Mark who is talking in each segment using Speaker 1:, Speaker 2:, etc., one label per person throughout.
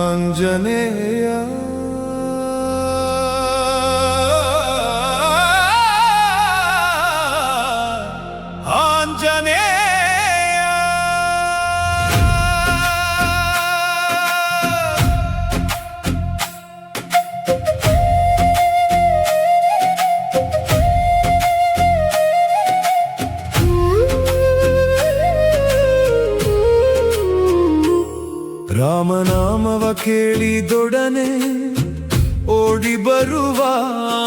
Speaker 1: ಆಂಜನೇಯ ಆಂಜನೇಯ ರಾಮನಾಮವ ಕೇಳಿದೊಡನೆ ಓಡಿ ಬರುವ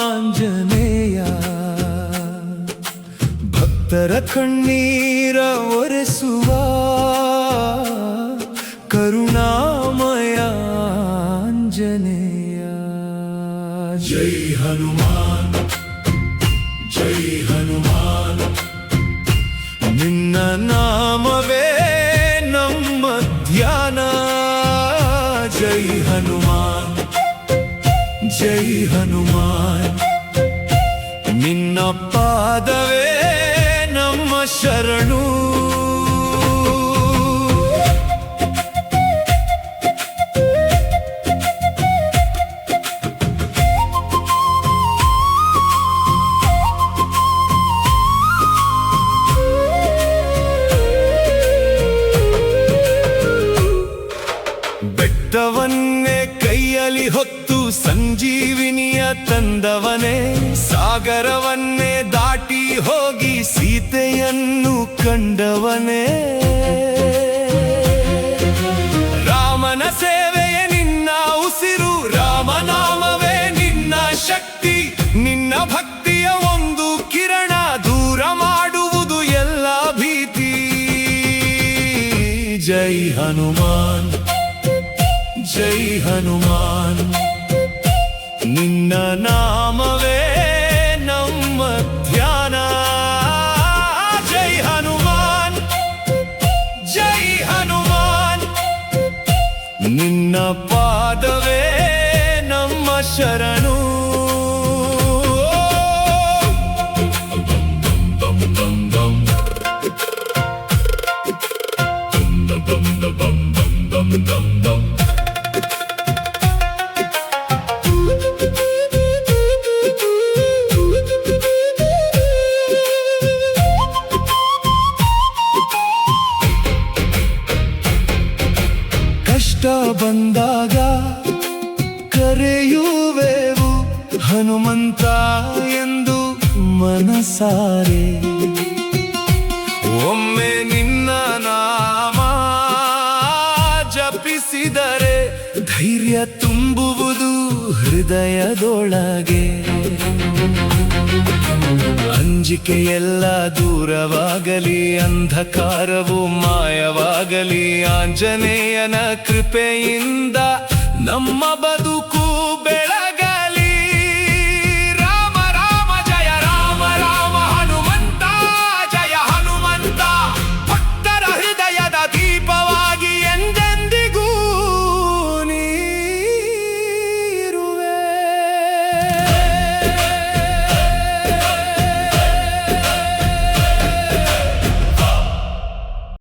Speaker 1: ಆಂಜನೇಯ, ಭಕ್ತರ ಕಣ್ಣೀರ ಒರೆಸುವ ಕರುಣಾಮಯ ಆಂಜನೇಯ. ಜೈ ಹನುಮಾನ್ ಜೈ ಹನುಮಾನ್, ನಿನ್ನ ನಾಮವೇ ನಮ್ಮ ಧ್ಯಾನ. ಜೈ ಹನುಮಾನ್ ಜೈ ಹನುಮಾನ್, ನಿನ್ನ ಪಾದವೇ ನಮ್ಮ ಶರಣು. ಬೆಟ್ಟವನ್ನೇ ಕೈಯಲ್ಲಿ ಹೊತ್ತು ಸಂಜೀವಿನಿಯ ತಂದವನೇ, ಸಾಗರವನ್ನೇ ದಾಟಿ ಹೋಗಿ ಸೀತೆಯನ್ನು ಕಂಡವನೇ. ರಾಮನ ಸೇವೆಯೇ ನಿನ್ನ ಉಸಿರು, ರಾಮನಾಮವೇ ನಿನ್ನ ಶಕ್ತಿ. ನಿನ್ನ ಭಕ್ತಿಯ ಒಂದು ಕಿರಣ ದೂರ ಮಾಡುವುದು ಎಲ್ಲ ಭೀತಿ. ಜೈ ಹನುಮಾನ್ ಜೈ ಹನುಮಾನ್, ನಿನ್ನ ನಾಮವೇ ನಮ್ಮ ಧ್ಯಾನ. ಜೈ ಹನುಮಾನ್ ಜೈ ಹನುಮಾನ್, ನಿನ್ನ ಪಾದವೇ ನಮ್ಮ ಶರಣು. ಕಷ್ಟ ಬಂದಾಗ ಕರೆಯುವೆವು ಹನುಮಂತ ಎಂದು ಮನಸಾರೆ. ಒಮ್ಮೆ ನಿನ್ನ ನಾಮ ಜಪಿಸಿದರೆ ಧೈರ್ಯ ತುಂಬುವುದು ಹೃದಯದೊಳಗೆ. ಅಂಜಿಕೆಯೆಲ್ಲ ದೂರವಾಗಲಿ, ಅಂಧಕಾರವು ಮಾಯವಾಗಲಿ. ಆಂಜನೇಯನ ಕೃಪೆಯಿಂದ ನಮ್ಮ ಬದುಕು ಬೆಳ